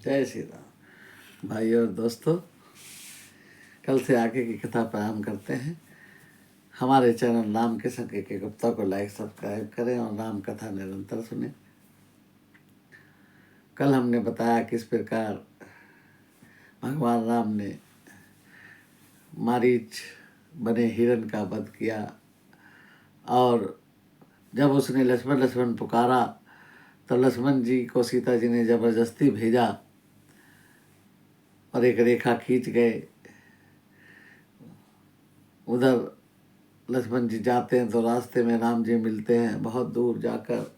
जय श्री राम। भाई और दोस्तों, कल से आगे की कथा प्रारंभ करते हैं। हमारे चैनल राम किशन के गुप्ता को लाइक सब्सक्राइब करें और राम कथा निरंतर सुने। कल हमने बताया किस प्रकार भगवान राम ने मारीच बने हिरण का वध किया, और जब उसने लक्ष्मण लक्ष्मण पुकारा तो लक्ष्मण जी को सीता जी ने जबरदस्ती भेजा और एक रेखा खींच गए। उधर लक्ष्मण जी जाते हैं तो रास्ते में राम जी मिलते हैं बहुत दूर जाकर।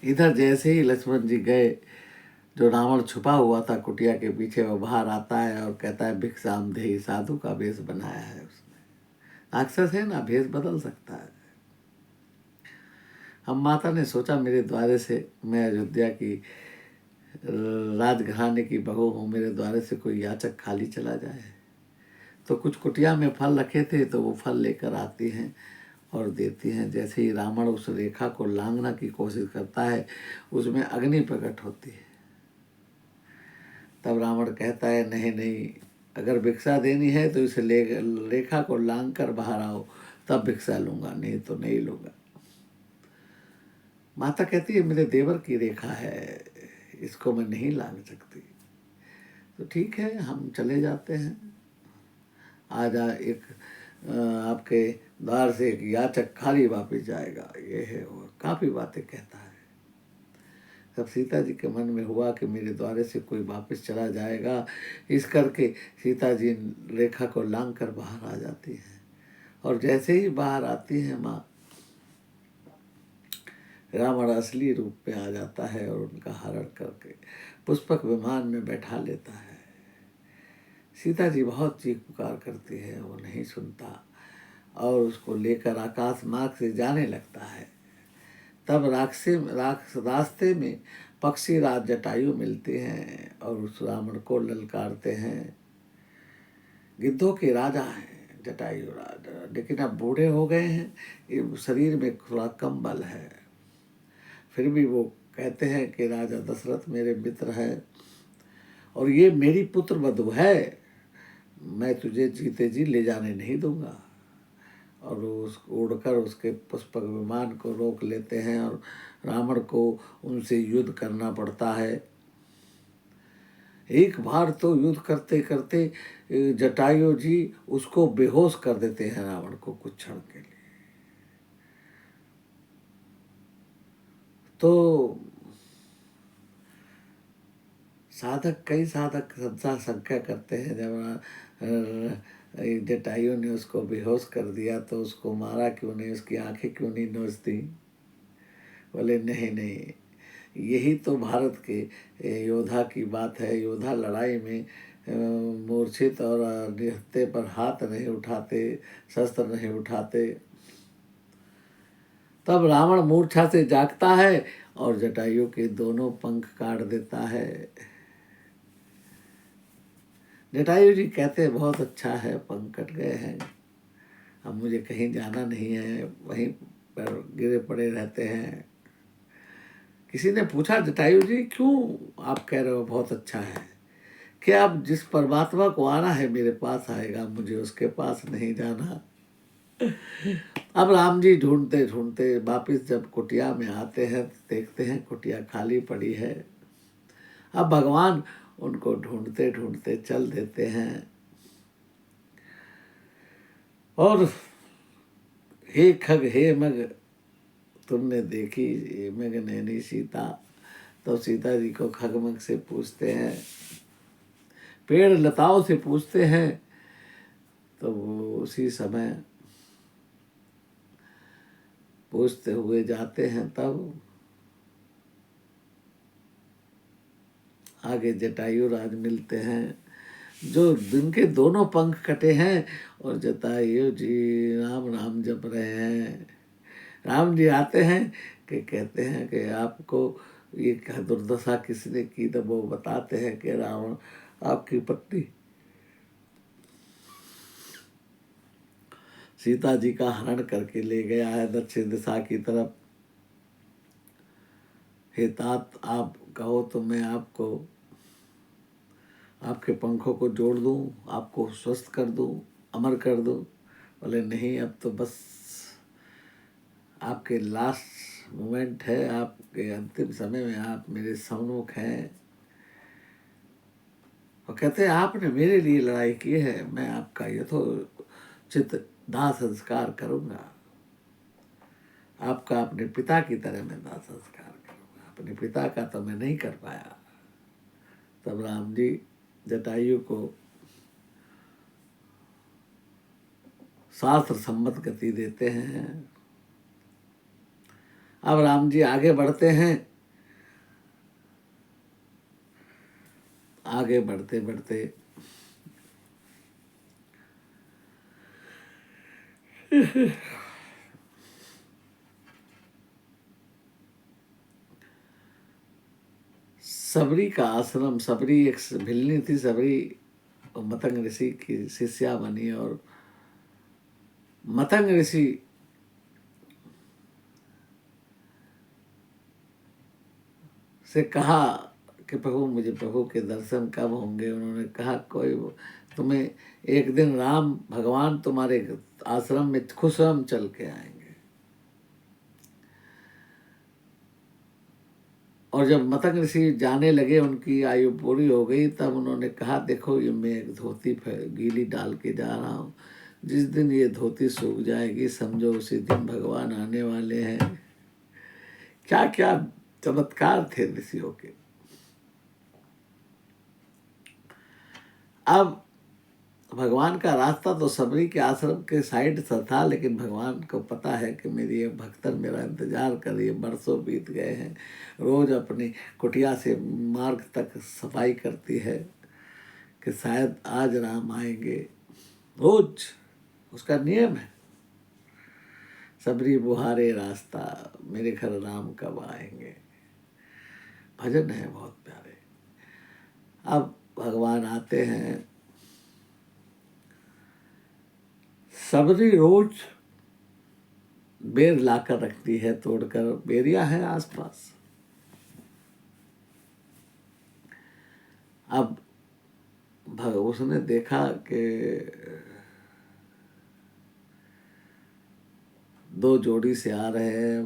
इधर जैसे ही लक्ष्मण जी गए, जो रावण छुपा हुआ था कुटिया के पीछे, वो बाहर आता है और कहता है भिक्षाम देहि, साधु का वेश बनाया है उसने। राक्षस है ना, भेष बदल सकता है। अब माता ने सोचा मेरे द्वारे से, मैं अयोध्या की राजघराने की बहू हूँ, मेरे द्वारे से कोई याचक खाली चला जाए। तो कुछ कुटिया में फल रखे थे तो वो फल लेकर आती हैं और देती हैं। जैसे ही रावण उस रेखा को लांघना की कोशिश करता है, उसमें अग्नि प्रकट होती है। तब रावण कहता है नहीं नहीं, अगर भिक्षा देनी है तो इस रेखा को लांघ कर बाहर आओ, तब भिक्षा लूंगा, नहीं तो नहीं लूंगा। माता कहती है मेरे देवर की रेखा है, इसको मैं नहीं लांघ सकती। तो ठीक है, हम चले जाते हैं। आज एक आपके द्वार से एक याचक खाली वापिस जाएगा, ये है वो, काफ़ी बातें कहता है। तब सीता जी के मन में हुआ कि मेरे द्वारे से कोई वापस चला जाएगा, इस करके सीता जी रेखा को लांघ कर बाहर आ जाती हैं। और जैसे ही बाहर आती हैं माँ, रावण असली रूप में आ जाता है और उनका हरण करके पुष्पक विमान में बैठा लेता है। सीता जी बहुत चीख पुकार करती है, वो नहीं सुनता और उसको लेकर आकाश मार्ग से जाने लगता है। तब रास्ते में पक्षी राज जटायु मिलते हैं और उस रावण को ललकारते हैं। गिद्धों के राजा हैं जटायु राजा, लेकिन अब बूढ़े हो गए हैं, शरीर में थोड़ा कम बल है। फिर भी वो कहते हैं कि राजा दशरथ मेरे मित्र है और ये मेरी पुत्र वधू है, मैं तुझे जीते जी ले जाने नहीं दूंगा। और वो उड़कर उसके पुष्पक विमान को रोक लेते हैं और रावण को उनसे युद्ध करना पड़ता है। एक बार तो युद्ध करते करते जटायु जी उसको बेहोश कर देते हैं, रावण को, कुछ क्षण के लिए। तो कई साधक संख्या करते हैं, जब जटायु ने उसको बेहोश कर दिया तो उसको मारा क्यों नहीं, उसकी आंखें क्यों नहीं नोच दी? बोले नहीं नहीं, यही तो भारत के योद्धा की बात है। योद्धा लड़ाई में मूर्छित और निहत्थे पर हाथ नहीं उठाते, शस्त्र नहीं उठाते। तब रावण मूर्छा से जागता है और जटायु के दोनों पंख काट देता है। जटायु जी कहते हैं बहुत अच्छा है, पंख कट गए हैं, अब मुझे कहीं जाना नहीं है, वहीं पर गिरे पड़े रहते हैं। किसी ने पूछा जटायु जी क्यों आप कह रहे हो बहुत अच्छा है? कि अब जिस परमात्मा को आना है मेरे पास आएगा, मुझे उसके पास नहीं जाना। अब राम जी ढूंढते ढूंढते वापिस जब कुटिया में आते हैं, देखते हैं कुटिया खाली पड़ी है। अब भगवान उनको ढूंढते ढूंढते चल देते हैं और हे खग हे मग तुमने देखी ये मग नैनी सीता। तो सीता जी को खगमग से पूछते हैं, पेड़ लताओं से पूछते हैं। तो वो उसी समय पूछते हुए जाते हैं। तब आगे जटायु राज मिलते हैं, जो जिनके दोनों पंख कटे हैं, और जटायु जी राम राम जप रहे हैं। राम जी आते हैं कि कहते हैं कि आपको ये दुर्दशा किसने की? तो वो बताते हैं कि रावण आपकी पत्नी सीता जी का हरण करके ले गया है दक्षिण दिशा की तरफ। हे तात, आप कहो तो मैं आपको आपके पंखों को जोड़ दूं, आपको स्वस्थ कर दूं, अमर कर दूं। बोले नहीं, अब तो बस आपके लास्ट मोमेंट है, आपके अंतिम समय में आप मेरे सम्मुख हैं। और कहते हैं आपने मेरे लिए लड़ाई की है, मैं आपका यथोचित दाह संस्कार करूंगा। आपका अपने पिता की तरह मैं दाह संस्कार करूंगा। अपने पिता का तो मैं नहीं कर पाया। तब राम जी जटायु को शास्त्र सम्मत गति देते हैं। अब राम जी आगे बढ़ते हैं। आगे बढ़ते बढ़ते सबरी का आश्रम, सबरी एक भिल्ली थी, सबरी मतंग ऋषि की शिष्या बनी और मतंग ऋषि से कहा कि प्रभु मुझे प्रभु के दर्शन कब होंगे। उन्होंने कहा कोई तुम्हें एक दिन राम भगवान तुम्हारे आश्रम में खुशम चल के आएंगे। और जब मतंग ऋषि जाने लगे, उनकी आयु पूरी हो गई, तब उन्होंने कहा देखो ये मैं एक धोती गीली डाल के जा रहा हूँ, जिस दिन ये धोती सूख जाएगी समझो उसी दिन भगवान आने वाले हैं। क्या क्या चमत्कार थे ऋषियों के। अब भगवान का रास्ता तो सबरी के आश्रम के साइड से था, लेकिन भगवान को पता है कि मेरी ये भक्तन मेरा इंतजार कर रही है। बरसों बीत गए हैं, रोज अपनी कुटिया से मार्ग तक सफाई करती है कि शायद आज राम आएंगे। रोज उसका नियम है, सबरी बुहारे रास्ता, मेरे घर राम कब आएंगे। भजन है बहुत प्यारे। अब भगवान आते हैं। सबरी रोज बेर लाकर रखती है, तोड़कर, बेरिया है आसपास। अब उसने देखा कि दो जोड़ी से आ रहे हैं।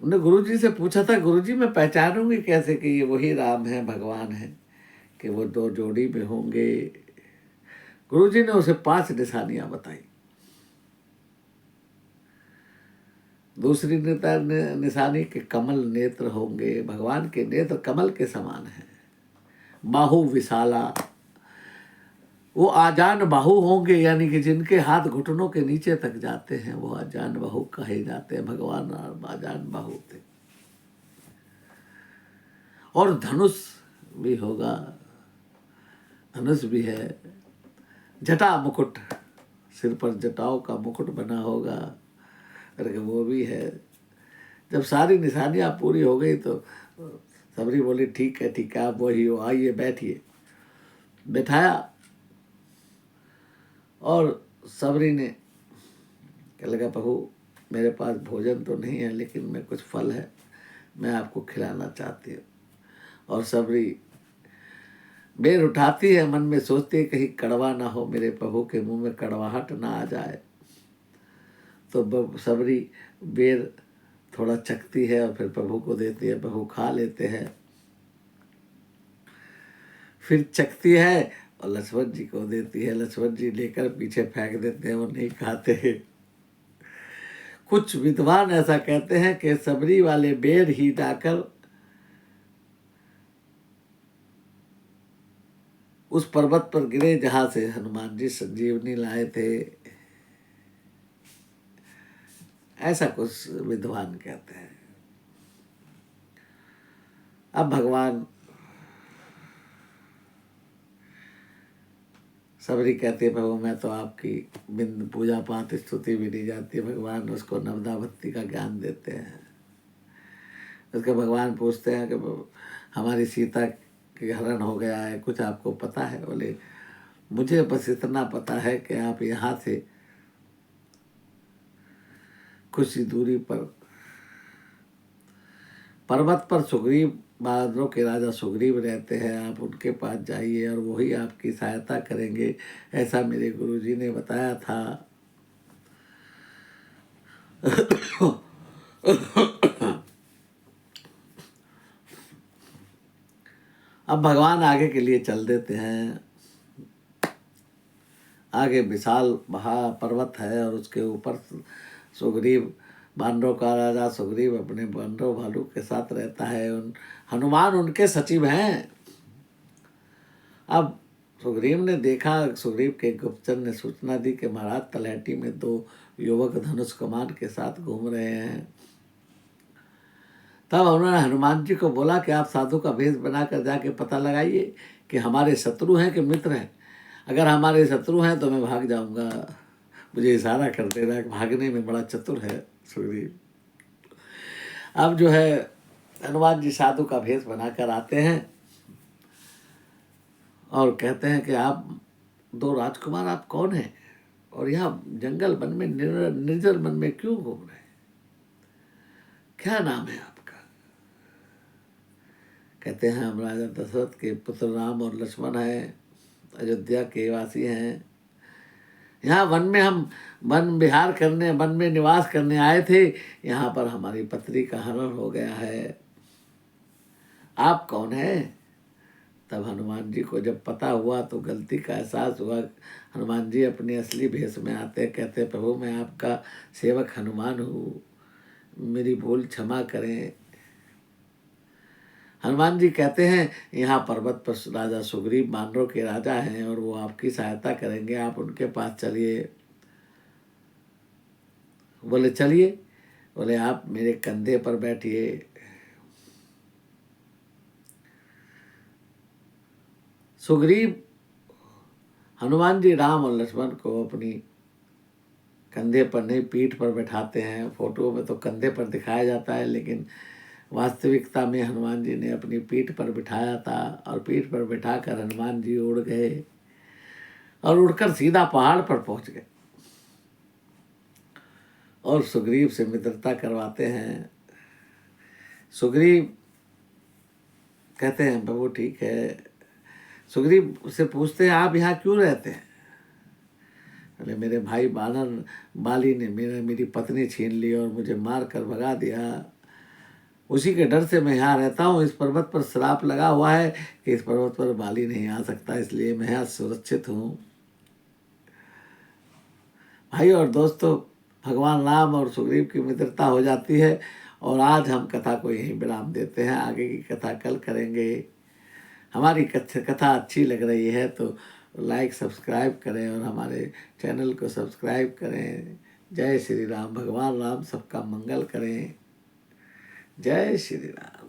उन्हें गुरुजी से पूछा था, गुरुजी मैं पहचानूंगी कैसे कि ये वही राम है, भगवान है, कि वो दो जोड़ी में होंगे। गुरुजी ने उसे 5 निशानियां बताई। दूसरी निशानी के कमल नेत्र होंगे, भगवान के नेत्र कमल के समान है। बाहु विशाला, वो आजान बाहु होंगे, यानी कि जिनके हाथ घुटनों के नीचे तक जाते हैं वो आजान बाहु कहे जाते हैं। भगवान आजान बाहु थे। और धनुष भी होगा, धनुष भी है। जटा मुकुट, सिर पर जटाओं का मुकुट बना होगा, करके वो भी है। जब सारी निशानियां पूरी हो गई तो सबरी बोली ठीक है ठीक है, आप वही हो, आइए बैठिए। बैठाया और सबरी ने क्या लगा, प्रभु मेरे पास भोजन तो नहीं है, लेकिन मैं कुछ फल है मैं आपको खिलाना चाहती हूँ। और सबरी बेर उठाती है, मन में सोचती है कहीं कड़वा ना हो, मेरे प्रभु के मुंह में कड़वाहट ना आ जाए। तो सबरी बेर थोड़ा चखती है और फिर प्रभु को देती है। प्रभु खा लेते हैं, फिर चखती है और लक्ष्मण जी को देती है। लक्ष्मण जी लेकर पीछे फेंक देते हैं, वो नहीं खाते। कुछ विद्वान ऐसा कहते हैं कि सबरी वाले बेर ही डाकर उस पर्वत पर गिरे जहां से हनुमान जी संजीवनी लाए थे, ऐसा कुछ विद्वान कहते हैं। अब भगवान सबरी कहती है, प्रभु मैं तो आपकी बिंद पूजा पाठ स्तुति भी नहीं जाती। भगवान उसको नवदावत्ती का ज्ञान देते हैं। उसके भगवान पूछते हैं कि हमारी सीता के हरण हो गया है, कुछ आपको पता है? बोले मुझे बस इतना पता है कि आप यहाँ से कुछ ही दूरी पर पर्वत पर सुग्रीव, बानरों के राजा सुग्रीव रहते हैं, आप उनके पास जाइए और वही आपकी सहायता करेंगे, ऐसा मेरे गुरुजी ने बताया था। अब भगवान आगे के लिए चल देते हैं। आगे विशाल महापर्वत है और उसके ऊपर सुग्रीव, बानरों का राजा सुग्रीव अपने बानरों भालू के साथ रहता है। हनुमान उनके सचिव हैं। अब सुग्रीव ने देखा, सुग्रीव के गुप्तचर ने सूचना दी कि महाराज तलहटी में 2 युवक धनुष कमान के साथ घूम रहे हैं। तब उन्होंने हनुमान जी को बोला कि आप साधु का भेष बनाकर जाके पता लगाइए कि हमारे शत्रु हैं कि मित्र हैं। अगर हमारे शत्रु हैं तो मैं भाग जाऊंगा। मुझे इशारा कर दे रहा है, भागने में बड़ा चतुर है सुग्रीव। अब जो है हनुमान जी साधु का भेष बनाकर आते हैं और कहते हैं कि आप 2 राजकुमार, आप कौन हैं और यहाँ जंगल वन में निर्जल वन में क्यों घूम रहे हैं, क्या नाम है आपका? कहते हैं हम राजा दशरथ के पुत्र राम और लक्ष्मण हैं, अयोध्या के वासी हैं। यहाँ वन में हम वन विहार करने, वन में निवास करने आए थे। यहाँ पर हमारी पत्नी का हरण हो गया है। आप कौन हैं? तब हनुमान जी को जब पता हुआ तो गलती का एहसास हुआ। हनुमान जी अपने असली भेष में आते, कहते प्रभु मैं आपका सेवक हनुमान हूँ, मेरी भूल क्षमा करें। हनुमान जी कहते हैं यहाँ पर्वत पर राजा सुग्रीव बानरों के राजा हैं और वो आपकी सहायता करेंगे, आप उनके पास चलिए। बोले चलिए। बोले आप मेरे कंधे पर बैठिए। सुग्रीव हनुमान जी राम और लक्ष्मण को अपनी कंधे पर नहीं पीठ पर बैठाते हैं। फोटो में तो कंधे पर दिखाया जाता है, लेकिन वास्तविकता में हनुमान जी ने अपनी पीठ पर बिठाया था और पीठ पर बिठाकर हनुमान जी उड़ गए और उड़कर सीधा पहाड़ पर पहुंच गए और सुग्रीव से मित्रता करवाते हैं। सुग्रीव कहते हैं प्रभु ठीक है। सुग्रीव से पूछते हैं आप यहाँ क्यों रहते हैं? बोले मेरे भाई बाली ने मेरी पत्नी छीन ली और मुझे मार कर भगा दिया, उसी के डर से मैं यहाँ रहता हूँ। इस पर्वत पर श्राप लगा हुआ है कि इस पर्वत पर बाली नहीं आ सकता, इसलिए मैं यहाँ सुरक्षित हूँ। भाई और दोस्तों, भगवान राम और सुग्रीव की मित्रता हो जाती है और आज हम कथा को यहीं विराम देते हैं। आगे की कथा कल करेंगे। हमारी कथा अच्छी लग रही है तो लाइक सब्सक्राइब करें और हमारे चैनल को सब्सक्राइब करें। जय श्री राम। भगवान राम सबका मंगल करें। जय श्री राम।